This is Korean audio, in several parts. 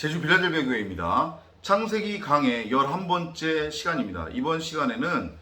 제주 빌라델베교회입니다. 창세기 강의 11번째 시간입니다. 이번 시간에는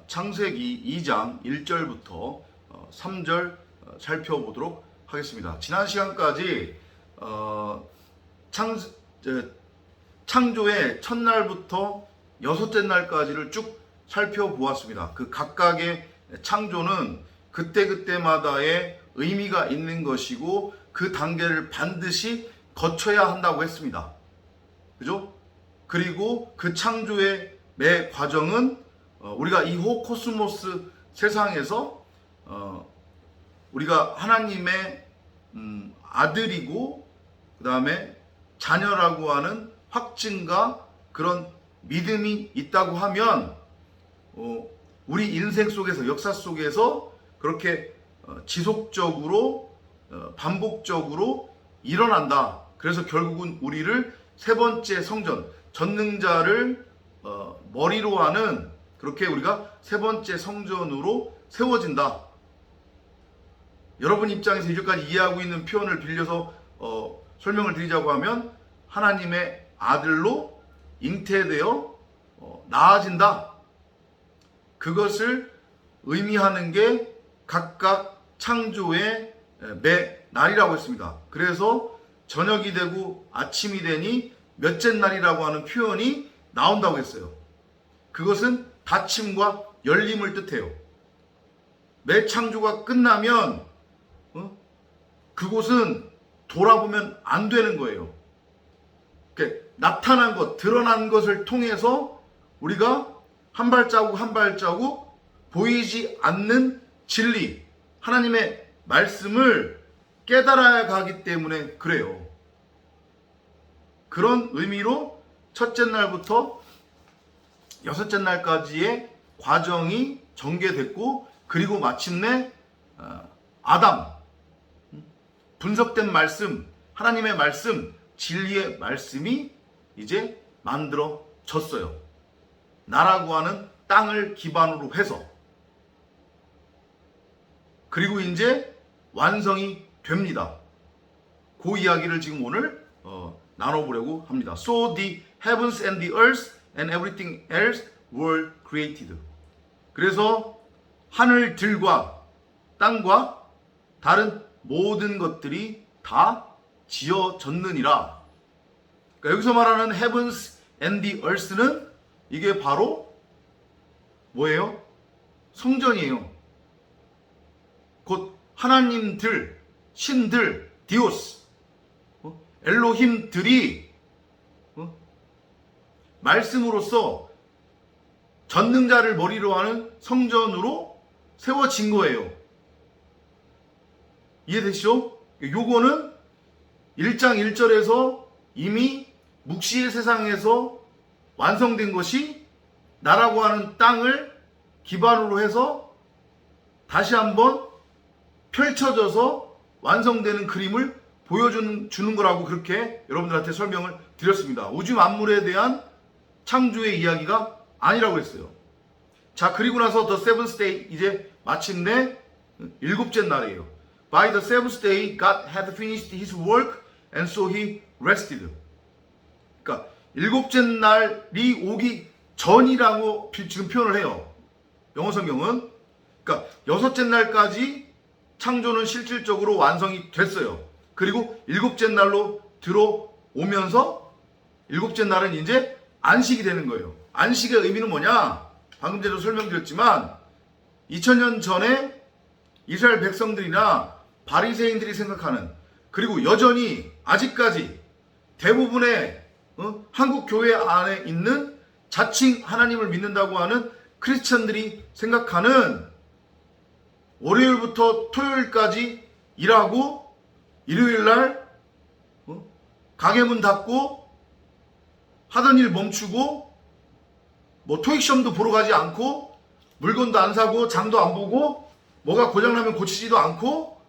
창세기 2장 1절부터 3절 살펴보도록 하겠습니다. 지난 시간까지 창조의 첫날부터 여섯째 날까지를 쭉 살펴보았습니다. 그 각각의 창조는 그때그때마다의 의미가 있는 것이고 그 단계를 반드시 거쳐야 한다고 했습니다. 그죠? 그리고 그 창조의 매 과정은 우리가 이 호코스모스 세상에서 우리가 하나님의 아들이고 그 다음에 자녀라고 하는 확증과 그런 믿음이 있다고 하면 우리 인생 속에서 역사 속에서 그렇게 지속적으로 반복적으로 일어난다. 그래서 결국은 우리를 세 번째 성전, 전능자를 머리로 하는 그렇게 우리가 세 번째 성전으로 세워진다. 여러분 입장에서 이제까지 이해하고 있는 표현을 빌려서 설명을 드리자고 하면 하나님의 아들로 잉태되어 나아진다. 그것을 의미하는 게 각각 창조의 매 날이라고 했습니다. 그래서 저녁이 되고 아침이 되니 몇째 날이라고 하는 표현이 나온다고 했어요. 그것은 닫힘과 열림을 뜻해요. 매 창조가 끝나면 그곳은 돌아보면 안 되는 거예요. 나타난 것, 드러난 것을 통해서 우리가 한 발자국 한 발자국 보이지 않는 진리, 하나님의 말씀을 깨달아야 가기 때문에 그래요. 그런 의미로 첫째 날부터 여섯째 날까지의 과정이 전개됐고, 그리고 마침내 아담, 분석된 말씀, 하나님의 말씀, 진리의 말씀이 이제 만들어졌어요. 나라고 하는 땅을 기반으로 해서. 그리고 이제 완성이 됩니다. 그 이야기를 지금 오늘 나눠보려고 합니다. So the heavens and the earth and everything else were created. 그래서 하늘들과 땅과 다른 모든 것들이 다 지어졌느니라. 그러니까 여기서 말하는 heavens and the earth는 이게 바로 뭐예요? 성전이에요. 곧 하나님들, 신들, 디오스, 엘로힘들이 말씀으로서 전능자를 머리로 하는 성전으로 세워진 거예요. 이해되시죠? 요거는 1장 1절에서 이미 묵시의 세상에서 완성된 것이 나라고 하는 땅을 기반으로 해서 다시 한번 펼쳐져서 완성되는 그림을 보여주는 거라고 그렇게 여러분들한테 설명을 드렸습니다. 우주 만물에 대한 창조의 이야기가 아니라고 했어요. 자, 그리고 나서 the seventh day, 이제 마침내 일곱째 날이에요. By the seventh day, God had finished his work and so he rested. 그러니까 일곱째 날이 오기 전이라고 지금 표현을 해요. 영어 성경은. 그러니까 여섯째 날까지 창조는 실질적으로 완성이 됐어요. 그리고 일곱째 날로 들어오면서 일곱째 날은 이제 안식이 되는 거예요. 안식의 의미는 뭐냐? 방금 전에도 설명드렸지만 2000년 전에 이스라엘 백성들이나 바리새인들이 생각하는, 그리고 여전히 아직까지 대부분의 한국 교회 안에 있는 자칭 하나님을 믿는다고 하는 크리스천들이 생각하는 월요일부터 토요일까지 일하고 일요일날 가게 문 닫고 하던 일 멈추고 뭐 토익 시험도 보러 가지 않고 물건도 안 사고 장도 안 보고 뭐가 고장나면 고치지도 않고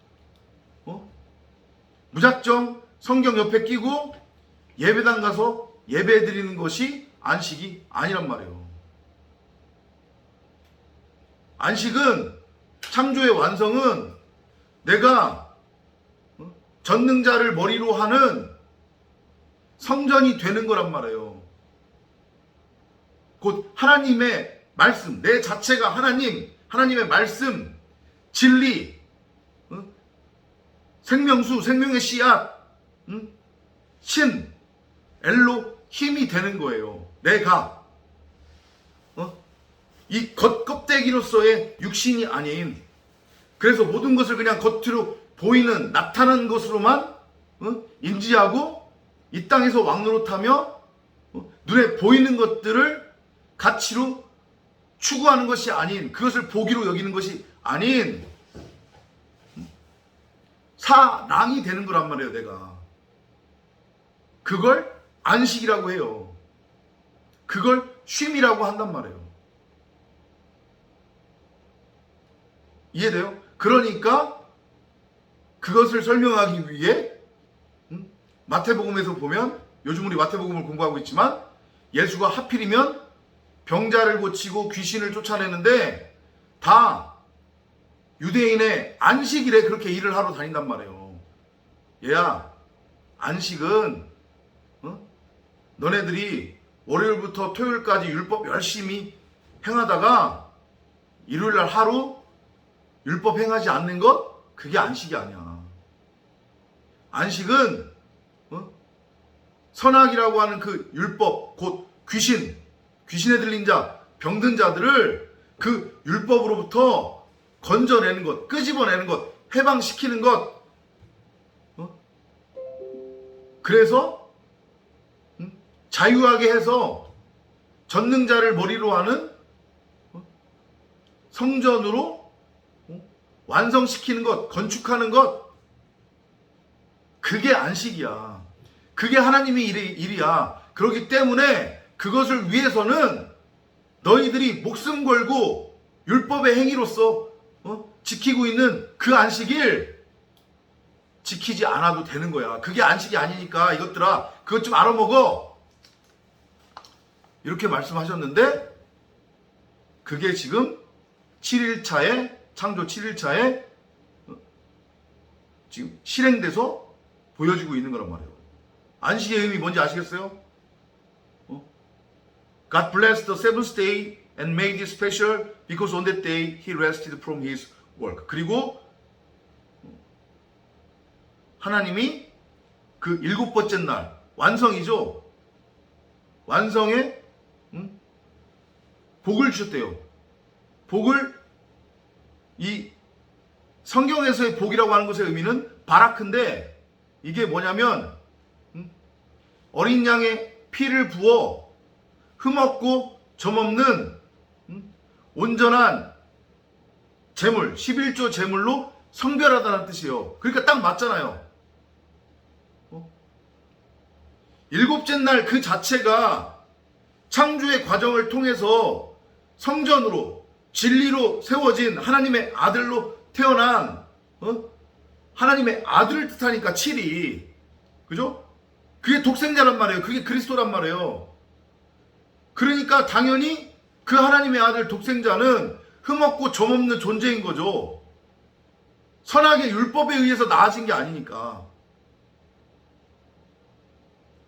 무작정 성경 옆에 끼고 예배당 가서 예배 드리는 것이 안식이 아니란 말이에요. 안식은, 창조의 완성은 내가 전능자를 머리로 하는 성전이 되는 거란 말이에요. 곧 하나님의 말씀, 내 자체가 하나님의 말씀, 진리, 생명수, 생명의 씨앗, 신, 엘로 힘이 되는 거예요. 내가 이 겉껍데기로서의 육신이 아닌, 그래서 모든 것을 그냥 겉으로 보이는 나타난 것으로만 인지하고 이 땅에서 왕노릇하며 눈에 보이는 것들을 가치로 추구하는 것이 아닌, 그것을 보기로 여기는 것이 아닌 사랑이 되는 거란 말이에요. 내가 그걸 안식이라고 해요. 그걸 쉼이라고 한단 말이에요. 이해돼요? 그러니까 그것을 설명하기 위해 마태복음에서 보면, 요즘 우리 마태복음을 공부하고 있지만, 예수가 하필이면 병자를 고치고 귀신을 쫓아내는데 다 유대인의 안식일에 그렇게 일을 하러 다닌단 말이에요. 얘야, 안식은 너네들이 월요일부터 토요일까지 율법 열심히 행하다가 일요일날 하루 율법 행하지 않는 것, 그게 안식이 아니야. 안식은 선악이라고 하는 그 율법, 곧 귀신에 들린 자, 병든 자들을 그 율법으로부터 건져내는 것, 끄집어내는 것, 해방시키는 것. 그래서 자유하게 해서 전능자를 머리로 하는 성전으로 완성시키는 것, 건축하는 것, 그게 안식이야. 그게 하나님의 일이야. 그렇기 때문에 그것을 위해서는 너희들이 목숨 걸고 율법의 행위로서 지키고 있는 그 안식일 지키지 않아도 되는 거야. 그게 안식이 아니니까 이것들아, 그것 좀 알아먹어. 이렇게 말씀하셨는데, 그게 지금 7일차에, 창조 7일차에 지금 실행돼서 보여지고 있는 거란 말이에요. 안식의 의미 뭔지 아시겠어요? God blessed the seventh day and made it special because on that day he rested from his work. 그리고 하나님이 그 일곱 번째 날, 완성이죠. 완성에 복을 주셨대요. 복을, 이 성경에서의 복이라고 하는 것의 의미는 바라크인데, 이게 뭐냐면 어린 양의 피를 부어 흠없고 점없는 온전한 제물, 11조 제물로 성별하다는 뜻이에요. 그러니까 딱 맞잖아요. 일곱째 날 그 자체가 창조의 과정을 통해서 성전으로, 진리로 세워진 하나님의 아들로 태어난 하나님의 아들을 뜻하니까 7이, 그죠? 그게 독생자란 말이에요. 그게 그리스도란 말이에요. 그러니까 당연히 그 하나님의 아들 독생자는 흠없고 점없는 존재인 거죠. 선악의 율법에 의해서 나아진 게 아니니까.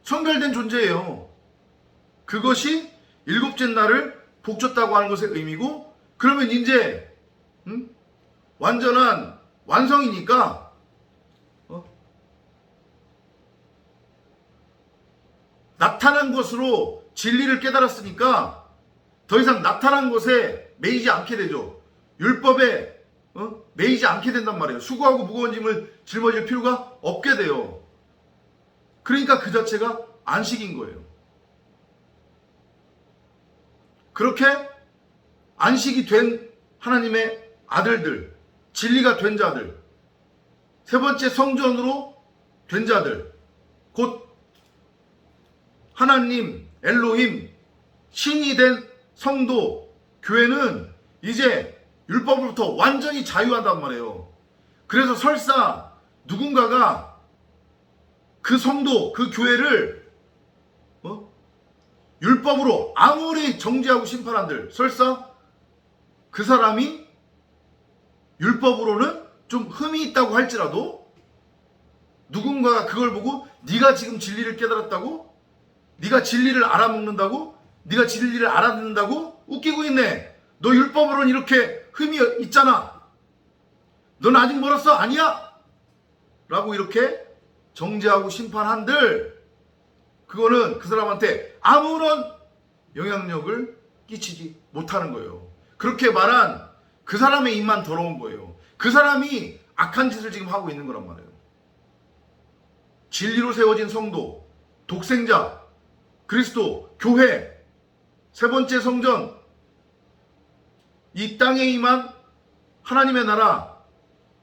성별된 존재예요. 그것이 일곱째 날을 복 줬다고 하는 것의 의미고, 그러면 이제 완전한 완성이니까 나타난 것으로 진리를 깨달았으니까 더 이상 나타난 것에 매이지 않게 되죠. 율법에 매이지 않게 된단 말이에요. 수고하고 무거운 짐을 짊어질 필요가 없게 돼요. 그러니까 그 자체가 안식인 거예요. 그렇게 안식이 된 하나님의 아들들, 진리가 된 자들, 세 번째 성전으로 된 자들, 곧 하나님, 엘로힘, 신이 된 성도, 교회는 이제 율법으로부터 완전히 자유한단 말이에요. 그래서 설사 누군가가 그 성도, 그 교회를 율법으로 아무리 정죄하고 심판한들, 설사 그 사람이 율법으로는 좀 흠이 있다고 할지라도 누군가가 그걸 보고 네가 지금 진리를 깨달았다고? 네가 진리를 알아먹는다고? 네가 진리를 알아듣는다고? 웃기고 있네. 너 율법으로는 이렇게 흠이 있잖아. 넌 아직 멀었어? 아니야? 라고 이렇게 정죄하고 심판한들, 그거는 그 사람한테 아무런 영향력을 끼치지 못하는 거예요. 그렇게 말한 그 사람의 입만 더러운 거예요. 그 사람이 악한 짓을 지금 하고 있는 거란 말이에요. 진리로 세워진 성도, 독생자, 그리스도, 교회, 세 번째 성전, 이 땅에 임한 하나님의 나라,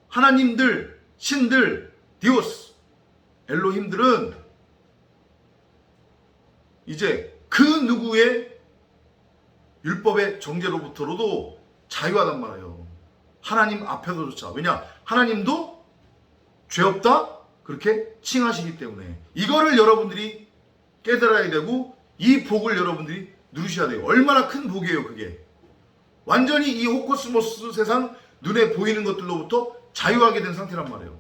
하나님들, 신들, 디오스, 엘로힘들은 이제 그 누구의 율법의 정죄로부터로도 자유하단 말이에요. 하나님 앞에서조차. 왜냐? 하나님도 죄 없다? 그렇게 칭하시기 때문에. 이거를 여러분들이 깨달아야 되고, 이 복을 여러분들이 누리셔야 돼요. 얼마나 큰 복이에요, 그게. 완전히 이 호코스모스 세상 눈에 보이는 것들로부터 자유하게 된 상태란 말이에요.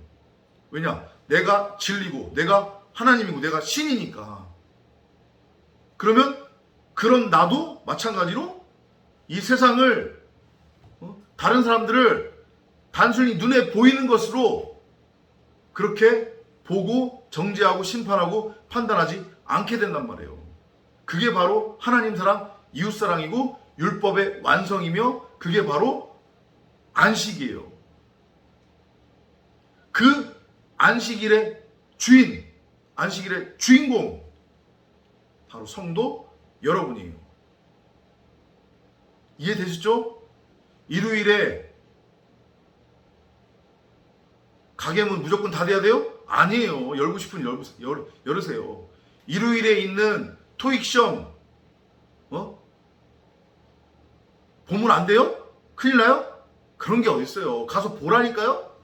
왜냐? 내가 진리고, 내가 하나님이고, 내가 신이니까. 그러면 그런 나도 마찬가지로 이 세상을, 다른 사람들을 단순히 눈에 보이는 것으로 그렇게 보고 정죄하고 심판하고 판단하지 않게 된단 말이에요. 그게 바로 하나님 사랑, 이웃 사랑이고 율법의 완성이며, 그게 바로 안식이에요. 그 안식일의 주인, 안식일의 주인공, 바로 성도 여러분이에요. 이해되시죠? 일요일에 가게문 무조건 닫아야 돼요? 아니에요. 열고 싶으면 열으세요. 일요일에 있는 토익 시험 보면 안 돼요? 큰일 나요? 그런 게 어딨어요. 가서 보라니까요.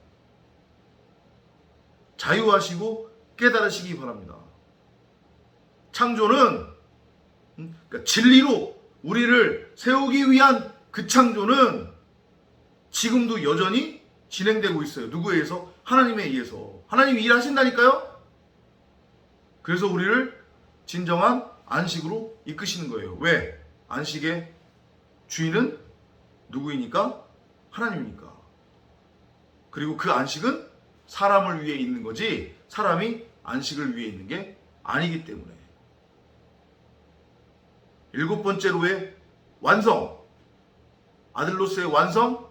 자유하시고 깨달으시기 바랍니다. 창조는, 그러니까 진리로 우리를 세우기 위한 그 창조는 지금도 여전히 진행되고 있어요. 누구에 의해서? 하나님에 의해서. 하나님이 일하신다니까요. 그래서 우리를 진정한 안식으로 이끄시는 거예요. 왜? 안식의 주인은 누구이니까? 하나님이니까. 그리고 그 안식은 사람을 위해 있는 거지, 사람이 안식을 위해 있는 게 아니기 때문에. 일곱 번째로의 완성, 아들로서의 완성,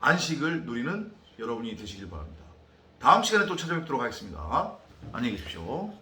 안식을 누리는 여러분이 되시길 바랍니다. 다음 시간에 또 찾아뵙도록 하겠습니다. 안녕히 계십시오.